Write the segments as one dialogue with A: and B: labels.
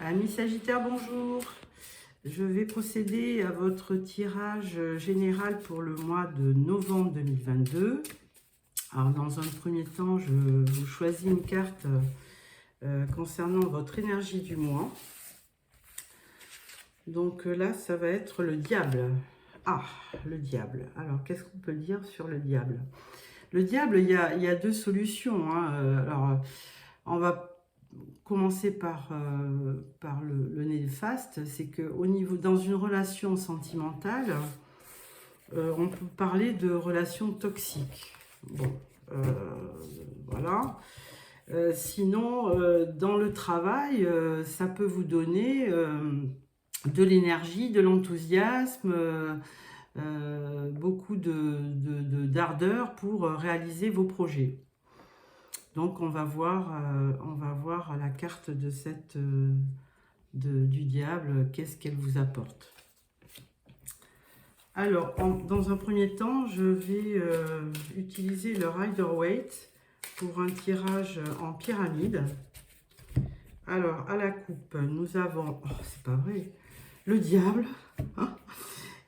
A: Amis Sagittaire, bonjour. Je vais procéder à votre tirage général pour le mois de novembre 2022. Alors, dans un premier temps, je vous choisis une carte concernant votre énergie du mois. Donc là, ça va être le diable. Ah, le diable. Alors, qu'est-ce qu'on peut dire sur le diable? Le diable, il y a deux solutions. Alors, on va commencer par le néfaste. C'est qu'au niveau, dans une relation sentimentale, on peut parler de relation toxique. Bon, voilà. Sinon, dans le travail, ça peut vous donner de l'énergie, de l'enthousiasme, beaucoup d'ardeur pour réaliser vos projets. Donc on va voir la carte de du diable, qu'est-ce qu'elle vous apporte. Alors, dans un premier temps, je vais utiliser le Rider-Waite pour un tirage en pyramide. Alors, à la coupe, nous avons, oh, c'est pas vrai, le diable.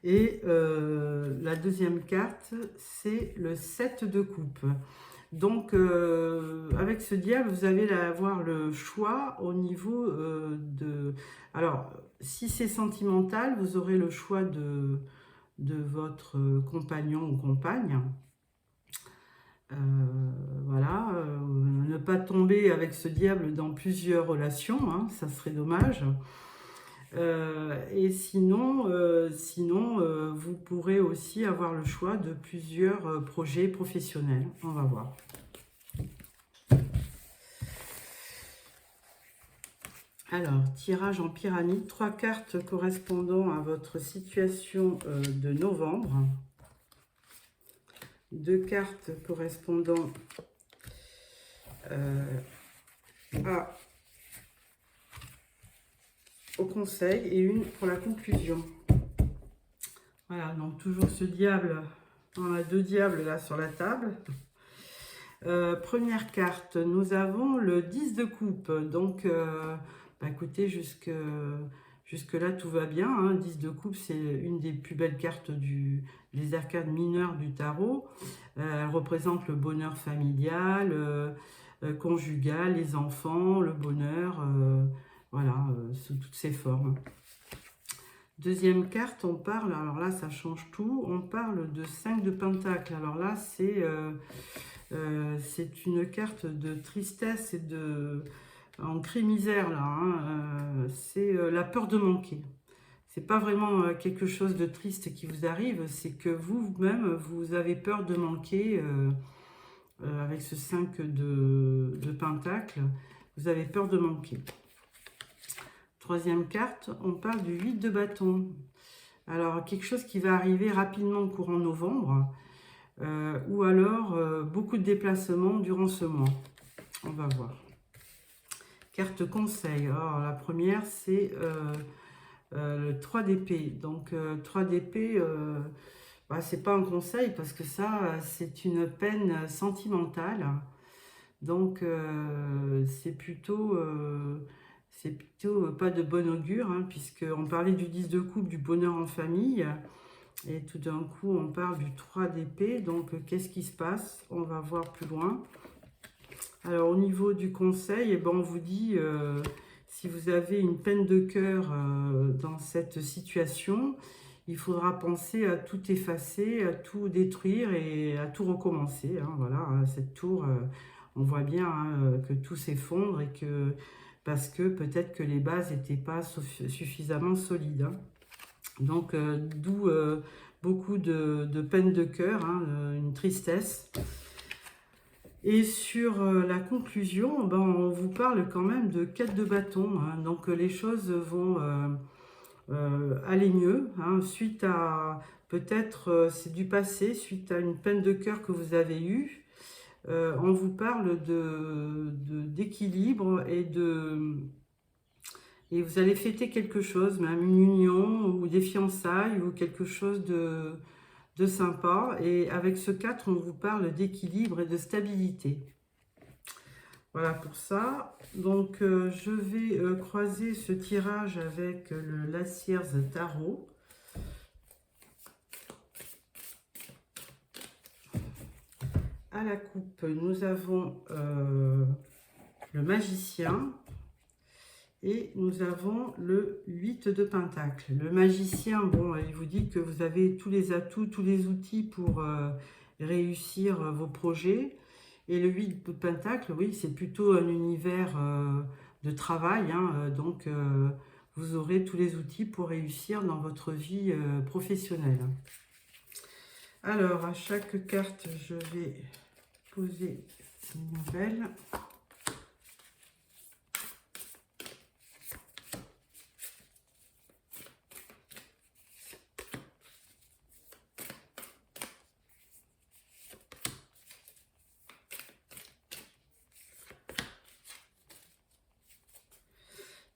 A: Et la deuxième carte, c'est le 7 de coupe. Donc, avec ce diable, vous allez avoir le choix au niveau de... Alors, si c'est sentimental, vous aurez le choix de votre compagnon ou compagne. Voilà, ne pas tomber avec ce diable dans plusieurs relations, hein, ça serait dommage. Et sinon, vous pourrez aussi avoir le choix de plusieurs projets professionnels. On va voir. Alors, tirage en pyramide, 3 cartes correspondant à votre situation de novembre. 2 cartes correspondant au conseil et une pour la conclusion. Voilà, donc toujours ce diable. On a 2 diables là sur la table. Première carte, nous avons le 10 de coupe. Donc, écoutez, jusque là, tout va bien. Hein. 10 de coupe, c'est une des plus belles cartes des arcades mineures du tarot. Elle représente le bonheur familial, conjugal, les enfants, le bonheur, voilà, sous toutes ses formes. Deuxième carte, on parle, alors là, ça change tout, on parle de 5 de pentacle. Alors là, c'est une carte de tristesse et en cri-misère, là. Hein, c'est la peur de manquer. C'est pas vraiment quelque chose de triste qui vous arrive, c'est que vous-même, vous avez peur de manquer avec ce 5 de pentacle. Vous avez peur de manquer. Troisième carte, on parle du 8 de bâton. Alors, quelque chose qui va arriver rapidement courant novembre, ou alors beaucoup de déplacements durant ce mois. On va voir. Carte conseil. Alors, la première, c'est le 3 d'épée. Donc, 3 d'épée, c'est pas un conseil parce que ça, c'est une peine sentimentale. Donc, c'est plutôt pas de bon augure, hein, puisqu'on parlait du 10 de coupe, du bonheur en famille. Et tout d'un coup, on parle du 3 d'épée. Donc, qu'est-ce qui se passe? On va voir plus loin. Alors, au niveau du conseil, on vous dit, si vous avez une peine de cœur dans cette situation, il faudra penser à tout effacer, à tout détruire et à tout recommencer. Hein, voilà, cette tour, on voit bien que tout s'effondre et que parce que peut-être que les bases n'étaient pas suffisamment solides. Hein. Donc, d'où beaucoup de peine de cœur, hein, une tristesse. Et sur la conclusion, on vous parle quand même de 4 de bâton. Hein, donc, les choses vont aller mieux. Hein, suite à, peut-être, c'est du passé, suite à une peine de cœur que vous avez eue. On vous parle d'équilibre et vous allez fêter quelque chose, même une union ou des fiançailles ou quelque chose de sympa. Et avec ce 4, on vous parle d'équilibre et de stabilité. Voilà pour ça. Donc, je vais croiser ce tirage avec le Lassiers Tarot. À la coupe, nous avons le Magicien et nous avons le 8 de Pentacle. Le Magicien, bon, il vous dit que vous avez tous les atouts, tous les outils pour réussir vos projets. Et le 8 de Pentacle, oui, c'est plutôt un univers de travail, hein, donc vous aurez tous les outils pour réussir dans votre vie professionnelle. Alors, à chaque carte, je vais poser une nouvelle.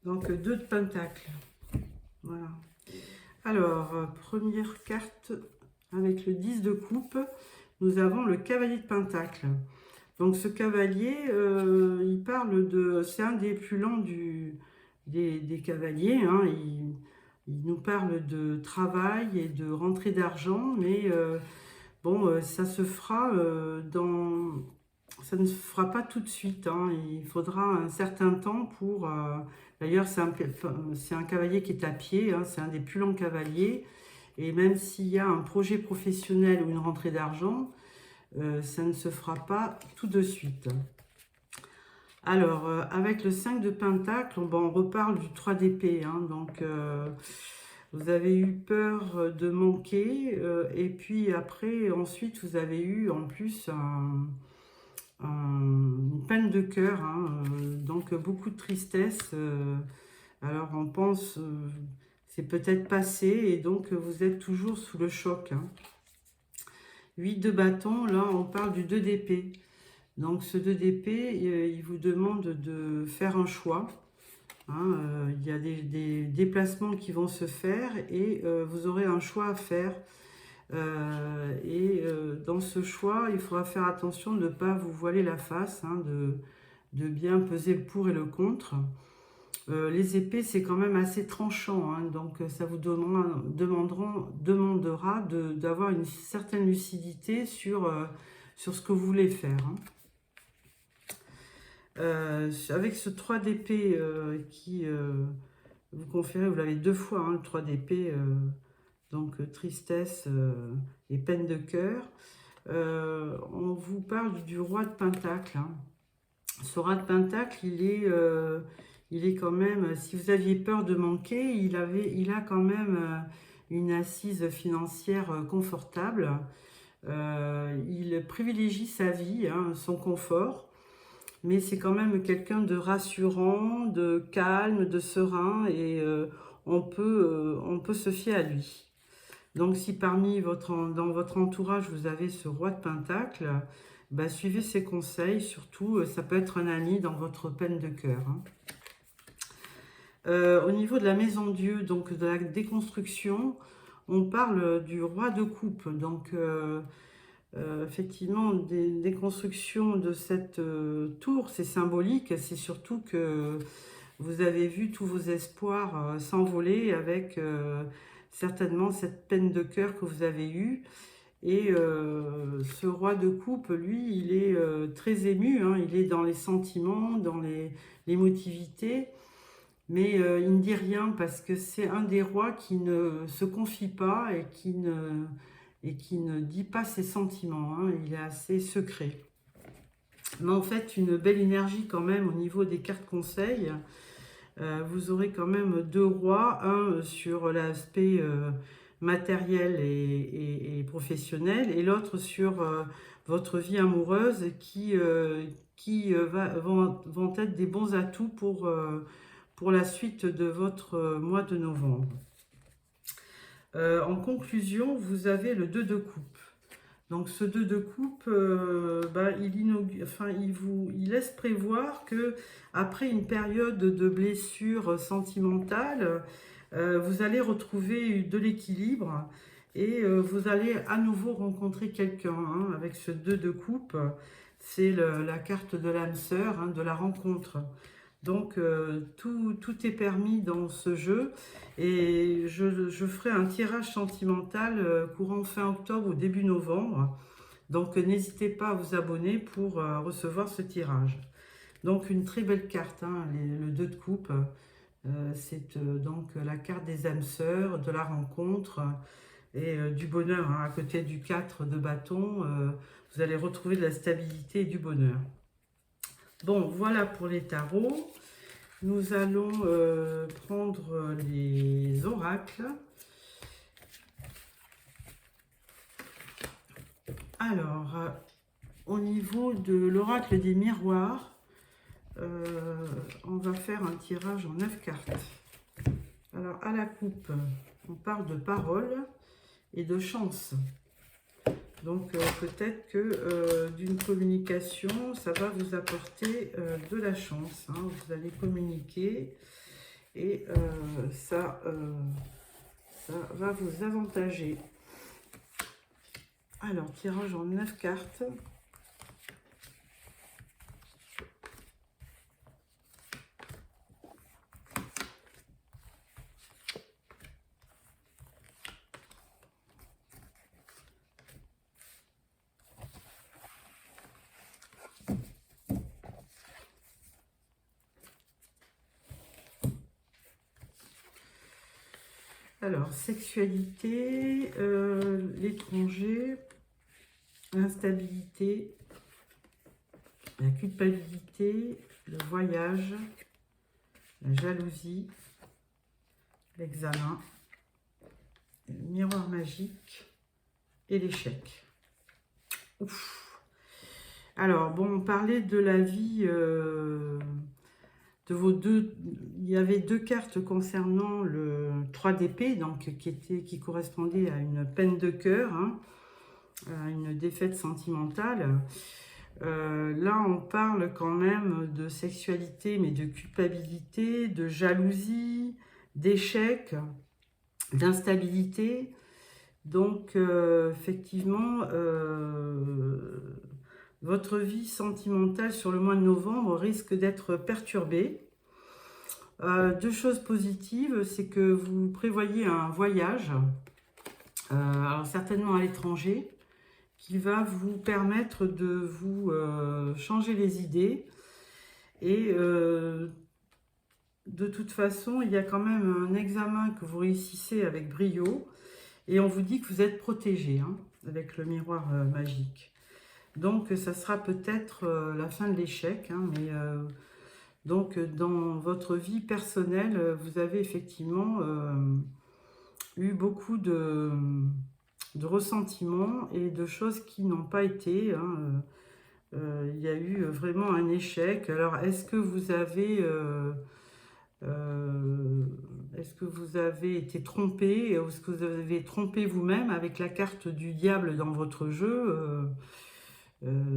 A: Donc, 2 de Pentacle. Voilà. Alors, première carte avec le 10 de coupe, nous avons le Cavalier de Pentacle. Donc, ce cavalier, il parle de... C'est un des plus lents des cavaliers. Hein, il nous parle de travail et de rentrée d'argent, mais bon, ça se fera ça ne se fera pas tout de suite. Hein, il faudra un certain temps pour... D'ailleurs, c'est un cavalier qui est à pied, hein, c'est un des plus longs cavaliers. Et même s'il y a un projet professionnel ou une rentrée d'argent, ça ne se fera pas tout de suite. Alors, avec le 5 de Pentacle, on reparle du 3 d'épée. Hein, donc, vous avez eu peur de manquer. Et puis après, ensuite, vous avez eu en plus une peine de cœur. Hein, donc, beaucoup de tristesse. Alors, on pense... c'est peut-être passé et donc vous êtes toujours sous le choc. Hein. 8 de bâton, là on parle du 2 d'épée. Donc ce 2 d'épée, il vous demande de faire un choix. Hein, il y a des déplacements qui vont se faire et vous aurez un choix à faire. Dans ce choix, il faudra faire attention de ne pas vous voiler la face, hein, de bien peser le pour et le contre. Les épées, c'est quand même assez tranchant, hein, donc ça vous demandera d'avoir une certaine lucidité sur ce que vous voulez faire. Hein. Avec ce 3 d'épée qui vous conférez, vous l'avez 2 fois, hein, le 3 d'épée, donc tristesse et peine de cœur. On vous parle du roi de Pentacle. Hein. Ce roi de Pentacle, il est quand même, si vous aviez peur de manquer, il a quand même une assise financière confortable. Il privilégie sa vie, hein, son confort, mais c'est quand même quelqu'un de rassurant, de calme, de serein, et on peut se fier à lui. Donc si dans votre entourage, vous avez ce roi de Pentacle, bah, suivez ses conseils, surtout, ça peut être un ami dans votre peine de cœur. Hein. Au niveau de la maison Dieu, donc de la déconstruction, on parle du roi de coupe. Donc, effectivement, des déconstructions de cette tour, c'est symbolique. C'est surtout que vous avez vu tous vos espoirs s'envoler avec certainement cette peine de cœur que vous avez eue. Et ce roi de coupe, lui, il est très ému. Hein, il est dans les sentiments, dans l'émotivité. Mais il ne dit rien parce que c'est un des rois qui ne se confie pas et qui ne dit pas ses sentiments. Hein. Il est assez secret. Mais en fait, une belle énergie quand même au niveau des cartes conseils. Vous aurez quand même 2 rois. Un sur l'aspect matériel et professionnel. Et l'autre sur votre vie amoureuse qui vont être des bons atouts pour la suite de votre mois de novembre. En conclusion, vous avez le 2 de coupe. Donc ce 2 de coupe, il laisse prévoir que après une période de blessure sentimentale, vous allez retrouver de l'équilibre et vous allez à nouveau rencontrer quelqu'un. Hein, avec ce 2 de coupe, c'est la carte de l'âme sœur, hein, de la rencontre. Donc, tout est permis dans ce jeu. Et je ferai un tirage sentimental courant fin octobre ou début novembre. Donc, n'hésitez pas à vous abonner pour recevoir ce tirage. Donc, une très belle carte, hein, le 2 de coupe. C'est donc la carte des âmes sœurs, de la rencontre et du bonheur. Hein. À côté du 4 de bâton, vous allez retrouver de la stabilité et du bonheur. Bon, voilà pour les tarots. Nous allons prendre les oracles. Alors, au niveau de l'oracle des miroirs, on va faire un tirage en 9 cartes. Alors, à la coupe, on parle de parole et de chance. Donc, peut-être que d'une communication, ça va vous apporter de la chance. Hein. Vous allez communiquer et ça va vous avantager. Alors, tirage en 9 cartes. Alors, sexualité, l'étranger, l'instabilité, la culpabilité, le voyage, la jalousie, l'examen, le miroir magique et l'échec. Ouf. Alors, bon, on parlait de la vie de vos deux. Il y avait 2 cartes concernant le 3 d'épée, donc qui correspondait à une peine de cœur, hein, à une défaite sentimentale. Là, on parle quand même de sexualité, mais de culpabilité, de jalousie, d'échec, d'instabilité. Donc, effectivement, votre vie sentimentale sur le mois de novembre risque d'être perturbée. 2 choses positives, c'est que vous prévoyez un voyage, alors certainement à l'étranger, qui va vous permettre de vous changer les idées. Et de toute façon, il y a quand même un examen que vous réussissez avec brio. Et on vous dit que vous êtes protégé, hein, avec le miroir magique. Donc, ça sera peut-être la fin de l'échec. Hein, mais donc, dans votre vie personnelle, vous avez effectivement eu beaucoup de ressentiments et de choses qui n'ont pas été. Hein, il y a eu vraiment un échec. Alors, est-ce que vous avez été trompé? Est-ce que vous avez trompé vous-même avec la carte du diable dans votre jeu?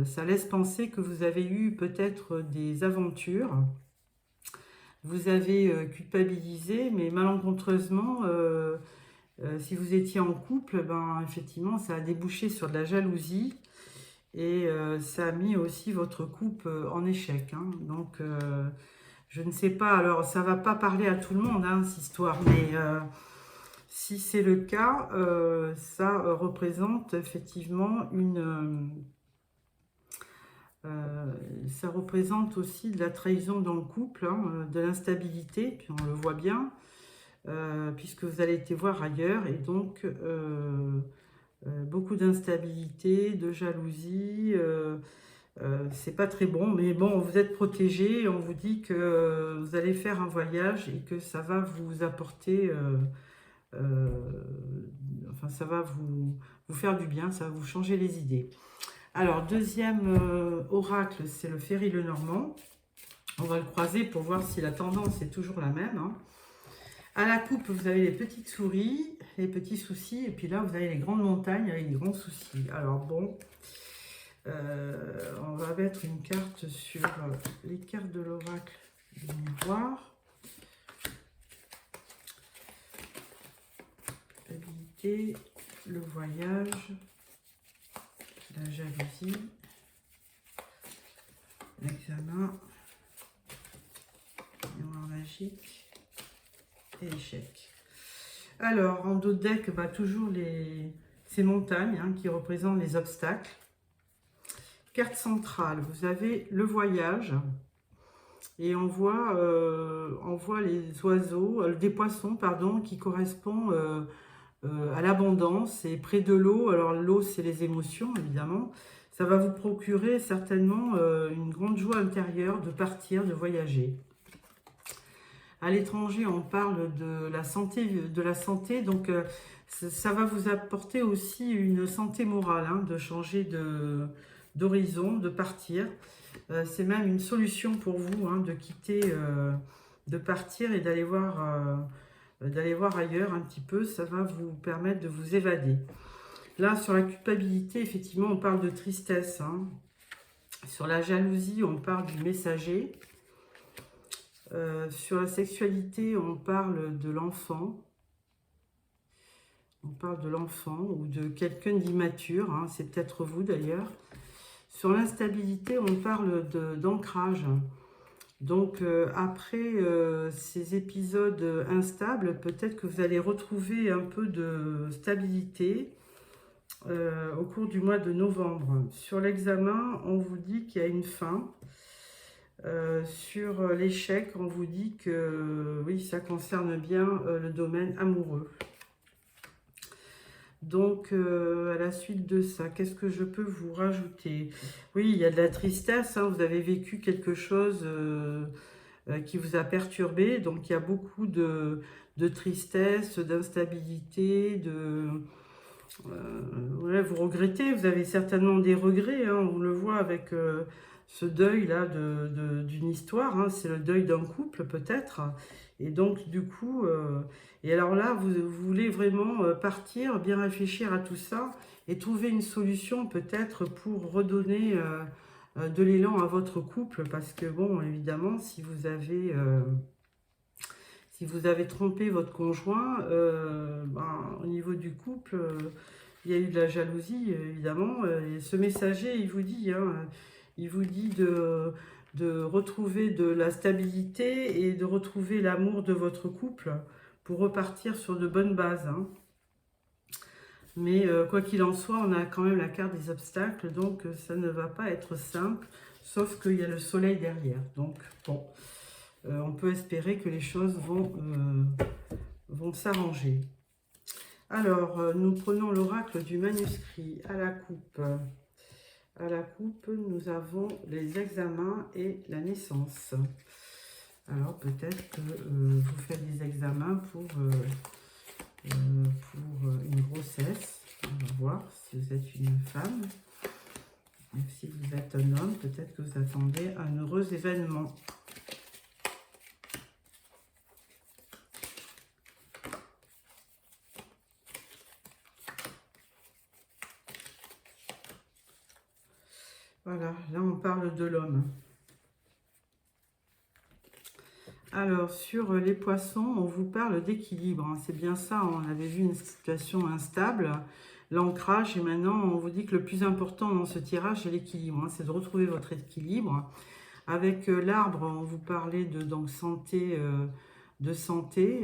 A: Ça laisse penser que vous avez eu peut-être des aventures. Vous avez culpabilisé, mais malencontreusement, si vous étiez en couple, ben, effectivement, ça a débouché sur de la jalousie. Et ça a mis aussi votre couple en échec. Hein. Donc, je ne sais pas, alors ça ne va pas parler à tout le monde, hein, cette histoire, mais si c'est le cas, ça représente effectivement ça représente aussi de la trahison dans le couple, hein, de l'instabilité, puis on le voit bien, puisque vous allez été voir ailleurs, et donc beaucoup d'instabilité, de jalousie, c'est pas très bon, mais bon, vous êtes protégé, on vous dit que vous allez faire un voyage et que ça va vous apporter, enfin ça va vous faire du bien, ça va vous changer les idées. Alors, deuxième oracle, c'est le Ferry Lenormand. On va le croiser pour voir si la tendance est toujours la même. Hein. À la coupe, vous avez les petites souris, les petits soucis, et puis là, vous avez les grandes montagnes avec les grands soucis. Alors bon, on va mettre une carte sur les cartes de l'oracle du miroir. Stabilité, le voyage, la jalousie, Examen, mémoire magique et échec. Alors, en dos de deck, bah, toujours ces montagnes hein, qui représentent les obstacles. Carte centrale, vous avez le voyage. Et on voit les oiseaux, des poissons, pardon, qui correspondent à l'abondance et près de l'eau. Alors l'eau, c'est les émotions, évidemment. Ça va vous procurer certainement une grande joie intérieure de partir, de voyager. À l'étranger, on parle de la santé, donc ça va vous apporter aussi une santé morale, hein, de changer d'horizon, de partir. C'est même une solution pour vous hein, de quitter, de partir et d'aller voir ailleurs un petit peu. Ça va vous permettre de vous évader. Là, sur la culpabilité, effectivement, on parle de tristesse. Hein. Sur la jalousie, on parle du messager. Sur la sexualité, on parle de l'enfant. On parle de l'enfant ou de quelqu'un d'immature. Hein. C'est peut-être vous d'ailleurs. Sur l'instabilité, on parle d'ancrage. Donc, après ces épisodes instables, peut-être que vous allez retrouver un peu de stabilité au cours du mois de novembre. Sur l'examen, on vous dit qu'il y a une fin. Sur l'échec, on vous dit que oui, ça concerne bien le domaine amoureux. Donc, à la suite de ça, qu'est-ce que je peux vous rajouter? Oui, il y a de la tristesse, hein, vous avez vécu quelque chose qui vous a perturbé, donc il y a beaucoup de tristesse, d'instabilité, ouais, vous regrettez, vous avez certainement des regrets, hein, on le voit avec ce deuil-là d'une histoire, hein, c'est le deuil d'un couple peut-être, et donc du coup... et alors là, vous voulez vraiment partir, bien réfléchir à tout ça et trouver une solution peut-être pour redonner de l'élan à votre couple. Parce que bon, évidemment, si vous avez trompé votre conjoint, ben, au niveau du couple, il y a eu de la jalousie, évidemment. Et ce messager, il vous dit de retrouver de la stabilité et de retrouver l'amour de votre couple pour repartir sur de bonnes bases. Hein. Mais quoi qu'il en soit, on a quand même la carte des obstacles, donc ça ne va pas être simple, sauf qu'il y a le soleil derrière. Donc bon, on peut espérer que les choses vont s'arranger. Alors, nous prenons l'oracle du manuscrit à la coupe. À la coupe, nous avons les examens et la naissance. Alors, peut-être que vous faites des examens pour une grossesse. On va voir si vous êtes une femme. Et si vous êtes un homme, peut-être que vous attendez un heureux événement. Voilà, là on parle de l'homme. Alors, sur les poissons, on vous parle d'équilibre. Hein. C'est bien ça, on avait vu une situation instable, l'ancrage, et maintenant on vous dit que le plus important dans ce tirage, c'est l'équilibre. Hein. C'est de retrouver votre équilibre. Avec l'arbre, on vous parlait de santé,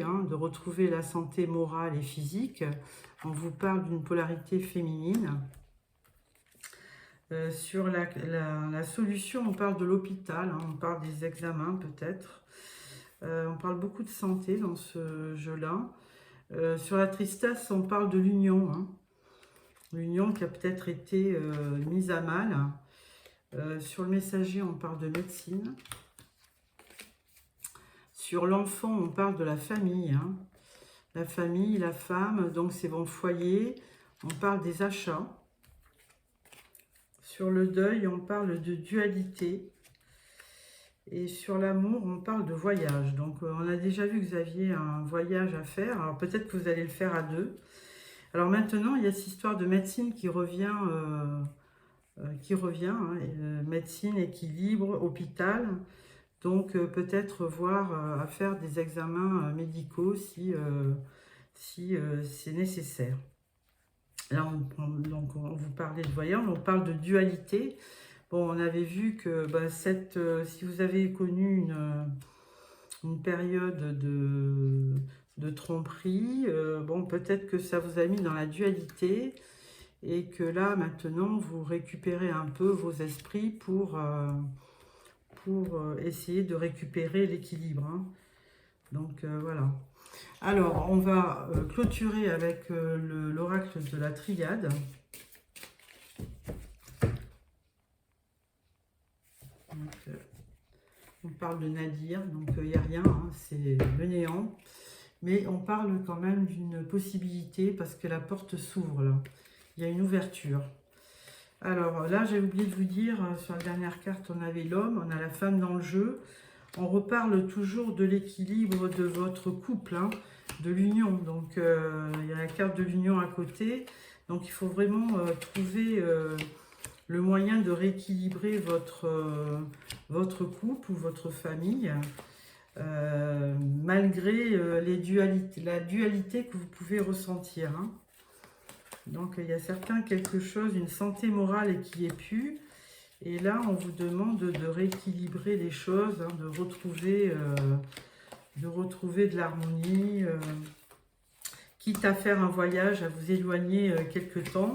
A: hein, de retrouver la santé morale et physique. On vous parle d'une polarité féminine. Sur la solution, on parle de l'hôpital, hein, on parle des examens peut-être. On parle beaucoup de santé dans ce jeu-là. Sur la tristesse, on parle de l'union. Hein. L'union qui a peut-être été mise à mal. Sur le messager, on parle de médecine. Sur l'enfant, on parle de la famille. Hein. La famille, la femme, donc c'est bon foyer. On parle des achats. Sur le deuil, on parle de dualité. Et sur l'amour, on parle de voyage. Donc, on a déjà vu que vous aviez un voyage à faire. Alors, peut-être que vous allez le faire à deux. Alors, maintenant, il y a cette histoire de médecine qui revient. Médecine, équilibre, hôpital. Donc, peut-être voir à faire des examens médicaux si c'est nécessaire. Là, on vous parlait de voyage, on parle de dualité. Bon, on avait vu que bah, si vous avez connu une période de tromperie, bon, peut-être que ça vous a mis dans la dualité et que là, maintenant, vous récupérez un peu vos esprits pour essayer de récupérer l'équilibre, hein. Donc, voilà. Alors, on va clôturer avec l'oracle de la triade. Donc, on parle de Nadir, donc il n'y a rien, hein, c'est le néant. Mais on parle quand même d'une possibilité parce que la porte s'ouvre là. Il y a une ouverture. Alors là, j'ai oublié de vous dire, sur la dernière carte, on avait l'homme, on a la femme dans le jeu. On reparle toujours de l'équilibre de votre couple, hein, de l'union. Donc, il y a la carte de l'union à côté. Donc, il faut vraiment trouver le moyen de rééquilibrer votre couple ou votre famille, malgré la dualité que vous pouvez ressentir, hein. Donc, il y a certains quelque chose, une santé morale qui est pu. Et là, on vous demande de rééquilibrer les choses, hein, de retrouver de l'harmonie, quitte à faire un voyage, à vous éloigner quelque temps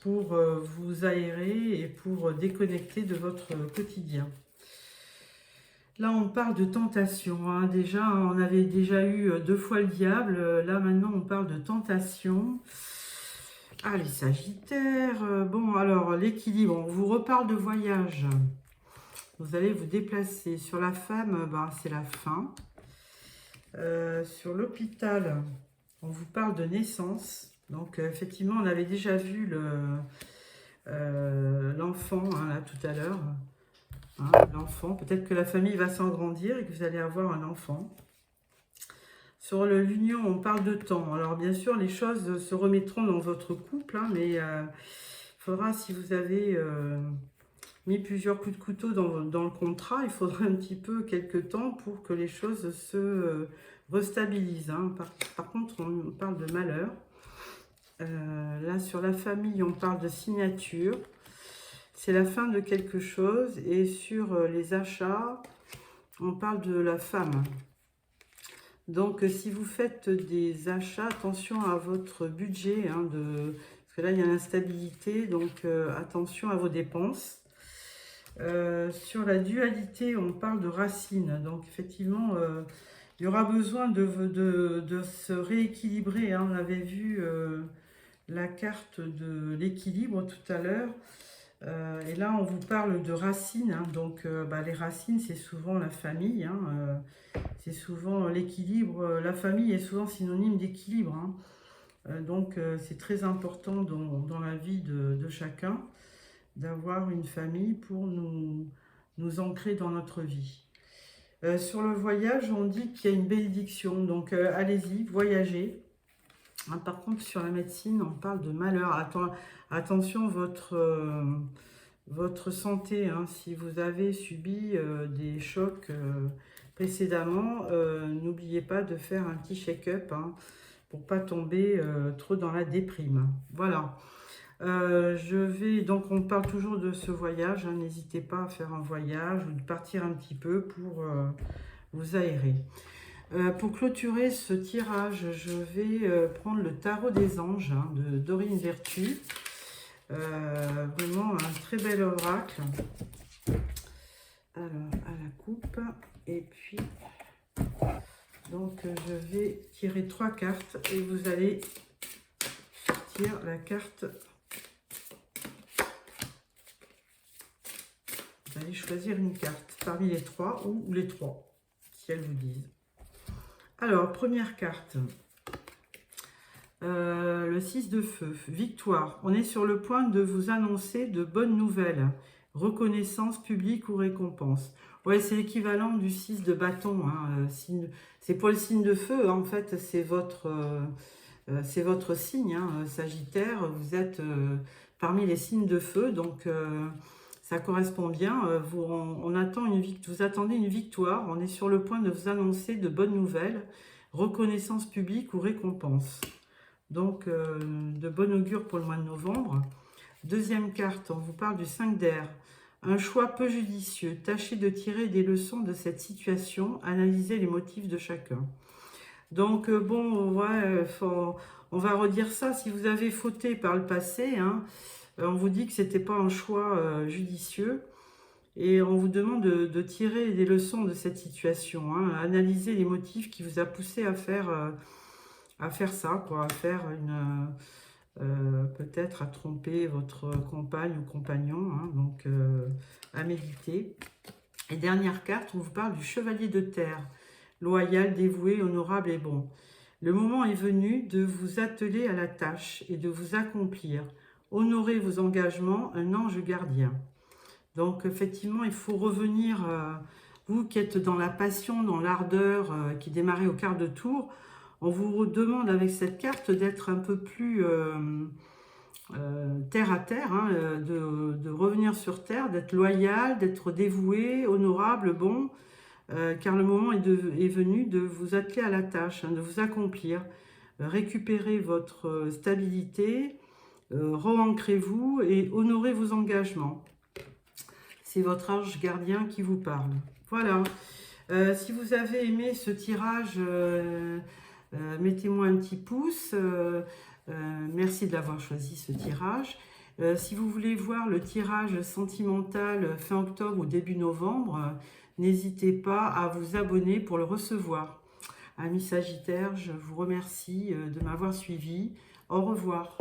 A: pour vous aérer et pour déconnecter de votre quotidien. Là, on parle de tentation, hein. Déjà, on avait déjà eu 2 fois le diable. Là, maintenant, on parle de tentation. Ah, les Sagittaires. Bon, alors, l'équilibre. On vous reparle de voyage. Vous allez vous déplacer. Sur la femme, ben, c'est la fin. Sur l'hôpital, on vous parle de naissance. Donc, effectivement, on avait déjà vu l'enfant, hein, là, tout à l'heure. Hein, l'enfant, peut-être que la famille va s'agrandir et que vous allez avoir un enfant. Sur l'union, on parle de temps. Alors bien sûr, les choses se remettront dans votre couple, hein, mais il faudra, si vous avez mis plusieurs coups de couteau dans le contrat, il faudra un petit peu quelques temps pour que les choses se restabilisent, hein. Par contre, on parle de malheur. Là, sur la famille, on parle de signature. C'est la fin de quelque chose. Et sur les achats, on parle de la femme. Donc, si vous faites des achats, attention à votre budget, hein, parce que là, il y a l'instabilité. Donc, attention à vos dépenses. Sur la dualité, on parle de racines. Donc, effectivement, il y aura besoin de se rééquilibrer, hein. On avait vu la carte de l'équilibre tout à l'heure. Et là, on vous parle de racines, hein. Donc, bah, les racines, c'est souvent la famille, hein. C'est souvent l'équilibre. La famille est souvent synonyme d'équilibre, hein. Donc, c'est très important dans la vie de chacun d'avoir une famille pour nous ancrer dans notre vie. Sur le voyage, on dit qu'il y a une bénédiction. Donc, allez-y, voyagez. Hein, par contre, sur la médecine, on parle de malheur. Attention, votre santé, hein, si vous avez subi des chocs précédemment, n'oubliez pas de faire un petit check-up, hein, pour ne pas tomber trop dans la déprime. Voilà. Donc on parle toujours de ce voyage, hein, n'hésitez pas à faire un voyage ou de partir un petit peu pour vous aérer. Pour clôturer ce tirage, je vais prendre le tarot des anges, hein, de Dorine Vertu. Vraiment un très bel oracle. Alors, à la coupe. Et puis, donc je vais tirer 3 cartes et vous allez sortir la carte. Vous allez choisir une carte parmi les 3 ou les 3, si elles vous disent. Alors, première carte. Le 6 de feu, victoire. On est sur le point de vous annoncer de bonnes nouvelles. Reconnaissance publique ou récompense. Ouais, c'est l'équivalent du 6 de bâton, hein. C'est pour le signe de feu, hein. En fait, c'est votre signe, hein, Sagittaire. Vous êtes parmi les signes de feu, donc ça correspond bien. Vous attendez une victoire. On est sur le point de vous annoncer de bonnes nouvelles. Reconnaissance publique ou récompense. Donc, de bon augure pour le mois de novembre. Deuxième carte, on vous parle du 5 d'air. Un choix peu judicieux. Tâchez de tirer des leçons de cette situation. Analysez les motifs de chacun. Donc, bon, ouais, on va redire ça. Si vous avez fauté par le passé, hein, on vous dit que c'était pas un choix judicieux. Et on vous demande de tirer des leçons de cette situation. Hein, analyser les motifs qui vous a poussé à faire ça, quoi, à faire peut-être à tromper votre compagne ou compagnon. Hein, donc, à méditer. Et dernière carte, on vous parle du chevalier de terre. Loyal, dévoué, honorable et bon. Le moment est venu de vous atteler à la tâche et de vous accomplir. Honorez vos engagements, un ange gardien. Donc effectivement, il faut revenir, vous qui êtes dans la passion, dans l'ardeur, qui démarrez au quart de tour, on vous demande avec cette carte d'être un peu plus terre à terre, hein, de revenir sur terre, d'être loyal, d'être dévoué, honorable, bon, car le moment est venu de vous atteler à la tâche, hein, de vous accomplir, récupérer votre stabilité, re-ancrez-vous et honorez vos engagements. C'est votre ange gardien qui vous parle. Voilà. Si vous avez aimé ce tirage, mettez-moi un petit pouce. Merci de l'avoir choisi, ce tirage. Si vous voulez voir le tirage sentimental fin octobre ou début novembre, n'hésitez pas à vous abonner pour le recevoir. Amis Sagittaires, je vous remercie de m'avoir suivi. Au revoir.